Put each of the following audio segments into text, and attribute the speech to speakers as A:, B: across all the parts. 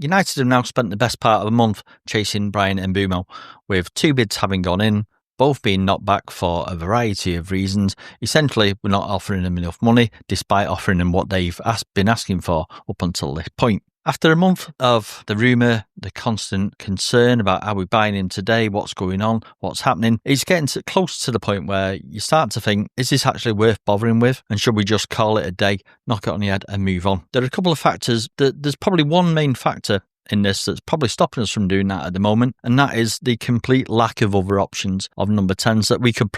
A: United have now spent the best part of a month chasing Bryan Mbeumo, with 2 bids having gone in, both being knocked back for a variety of reasons. Essentially, we're not offering them enough money, despite offering them what they've been asking for up until this point. After a month of the rumour, the constant concern about are we buying in today, what's going on, what's happening, it's getting close to the point where you start to think, is this actually worth bothering with? And should we just call it a day, knock it on the head and move on? There are a couple of factors. There's probably one main factor in this that's probably stopping us from doing that at the moment, and that is the complete lack of other options of number 10s that we could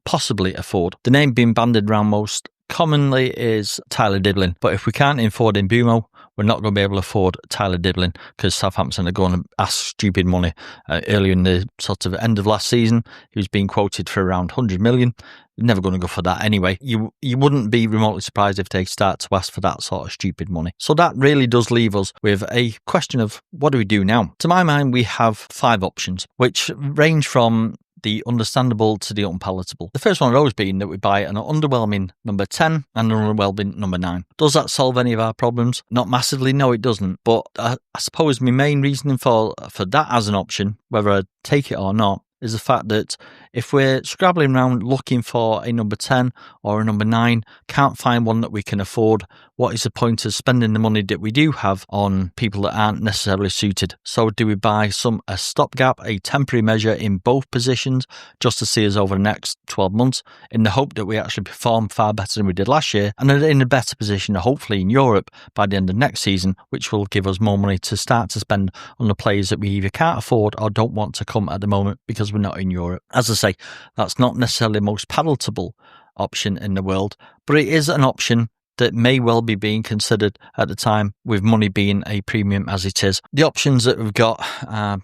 A: possibly afford. The name being bandied around most commonly is Tyler Diblin, but if we can't afford Mbeumo, we're not going to be able to afford Tyler Diblin, because Southampton are going to ask stupid money. Earlier in the sort of end of last season, he was being quoted for around 100 million. Never going to go for that anyway. You wouldn't be remotely surprised if they start to ask for that sort of stupid money. So that really does leave us with a question of what do we do now? To my mind, we have 5 options, which range from the understandable to the unpalatable. The first one had always been that we buy an underwhelming number 10 and an underwhelming number 9. Does that solve any of our problems? Not massively, no it doesn't. But I suppose my main reasoning for that as an option, whether I take it or not, is the fact that if we're scrabbling around looking for a number 10 or a number 9, can't find one that we can afford, what is the point of spending the money that we do have on people that aren't necessarily suited? So do we buy a stopgap, a temporary measure in both positions just to see us over the next 12 months in the hope that we actually perform far better than we did last year and are in a better position, hopefully in Europe by the end of next season, which will give us more money to start to spend on the players that we either can't afford or don't want to come at the moment because we're not in Europe. As I say, that's not necessarily the most palatable option in the world, but it is an option that may well be being considered at the time, with money being a premium as it is. The options that we've got,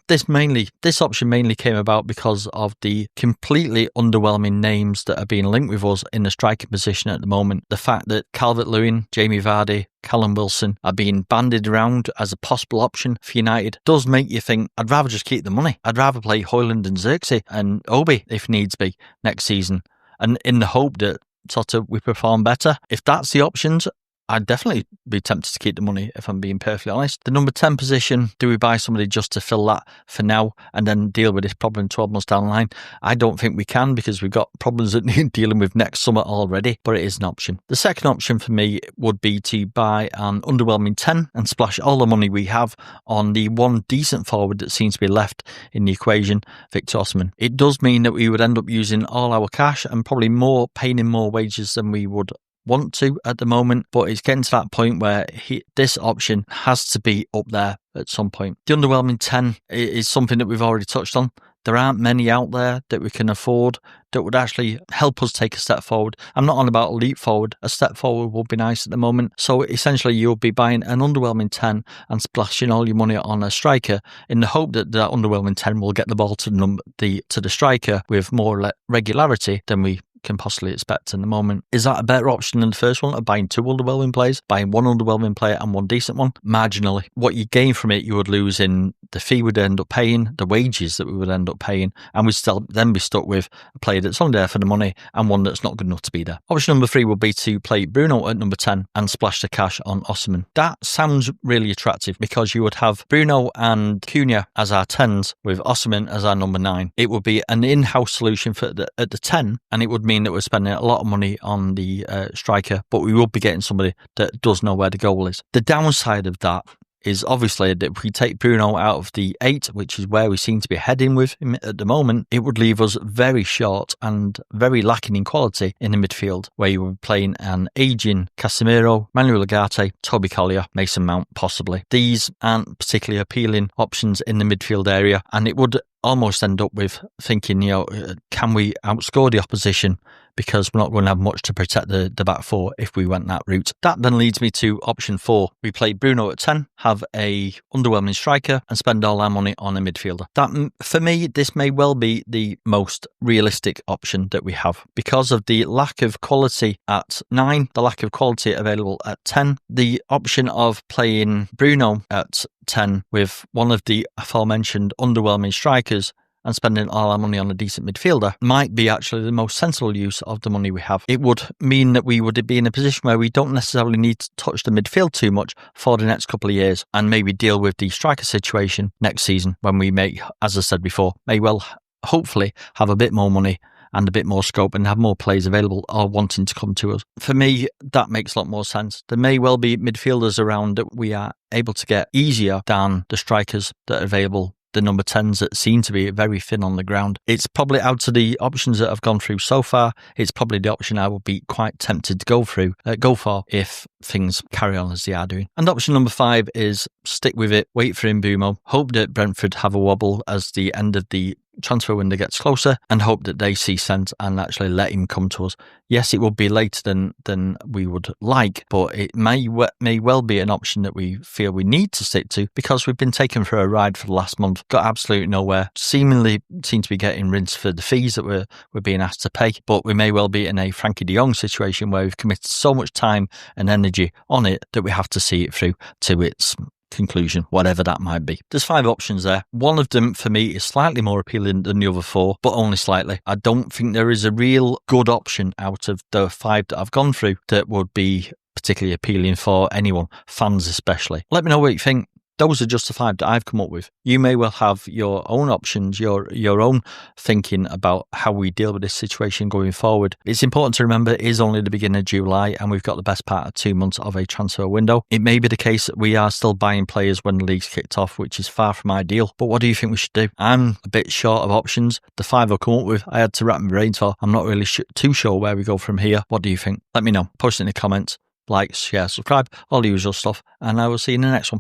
A: this option mainly came about because of the completely underwhelming names that are being linked with us in the striking position at the moment. The fact that Calvert-Lewin, Jamie Vardy, Callum Wilson are being bandied around as a possible option for United does make you think, I'd rather just keep the money. I'd rather play Højlund and Xerxes and Obi if needs be next season, and in the hope that sort of we perform better. If that's the options, I'd definitely be tempted to keep the money, if I'm being perfectly honest. The number 10 position, do we buy somebody just to fill that for now and then deal with this problem 12 months down the line? I don't think we can, because we've got problems that need dealing with next summer already, but it is an option. The second option for me would be to buy an underwhelming 10 and splash all the money we have on the one decent forward that seems to be left in the equation, Victor Osimhen. It does mean that we would end up using all our cash and probably paying him more wages than we would want to at the moment, but it's getting to that point where this option has to be up there at some point. The underwhelming 10 is something that we've already touched on. There aren't many out there that we can afford that would actually help us take a step forward. I'm not on about a leap forward. A step forward would be nice at the moment. So essentially you'll be buying an underwhelming 10 and splashing all your money on a striker in the hope that that underwhelming 10 will get the ball to the striker with more regularity than we can possibly expect in the moment. Is that a better option than the first one of buying 2 underwhelming players, buying 1 underwhelming player and 1 decent one? Marginally. What you gain from it, you would lose in the fee we'd end up paying, the wages that we would end up paying, and we'd still then be stuck with a player that's only there for the money and one that's not good enough to be there. Option number 3 would be to play Bruno at number 10 and splash the cash on Osimhen. That sounds really attractive, because you would have Bruno and Cunha as our 10s with Osimhen as our number 9. It would be an in-house solution at the 10, and it would mean that we're spending a lot of money on the striker, but we will be getting somebody that does know where the goal is. The downside of that is obviously that if we take Bruno out of the 8, which is where we seem to be heading with him at the moment, it would leave us very short and very lacking in quality in the midfield, where you were playing an aging Casemiro, Manuel Ugarte, Toby Collier, Mason Mount possibly. These aren't particularly appealing options in the midfield area, and it would almost end up with thinking, can we outscore the opposition, because we're not going to have much to protect the back four if we went that route. That then leads me to option 4. We play Bruno at 10, have a underwhelming striker and spend all our money on a midfielder. That, for me, this may well be the most realistic option that we have, because of the lack of quality at 9, the lack of quality available at 10, the option of playing Bruno at 10 with one of the aforementioned underwhelming strikers and spending all our money on a decent midfielder might be actually the most sensible use of the money we have. It would mean that we would be in a position where we don't necessarily need to touch the midfield too much for the next couple of years, and maybe deal with the striker situation next season when we may, as I said before, may well hopefully have a bit more money and a bit more scope and have more players available or wanting to come to us. For me, that makes a lot more sense. There may well be midfielders around that we are able to get easier than the strikers that are available, the number 10s that seem to be very thin on the ground. It's probably out of the options that I've gone through so far, it's probably the option I would be quite tempted to go for if things carry on as they are doing. And option number 5 is stick with it, wait for Mbeumo, hope that Brentford have a wobble as the end of the transfer window gets closer, and hope that they see sense and actually let him come to us. Yes, it will be later than we would like, but it may well be an option that we feel we need to stick to because we've been taken for a ride for the last month, got absolutely nowhere, seemingly seem to be getting rinsed for the fees that we're being asked to pay, but we may well be in a Frankie de Jong situation where we've committed so much time and energy on it that we have to see it through to its conclusion, whatever that might be. There's 5 options there. One of them for me is slightly more appealing than the other 4, but only slightly. I don't think there is a real good option out of the 5 that I've gone through that would be particularly appealing for anyone, fans especially. Let me know what you think. Those are just the 5 that I've come up with. You may well have your own options, your own thinking about how we deal with this situation going forward. It's important to remember it is only the beginning of July and we've got the best part of 2 months of a transfer window. It may be the case that we are still buying players when the league's kicked off, which is far from ideal. But what do you think we should do? I'm a bit short of options. The 5 I've come up with, I had to wrap my brains for. I'm not really too sure where we go from here. What do you think? Let me know. Post it in the comments. Like, share, subscribe, all the usual stuff. And I will see you in the next one.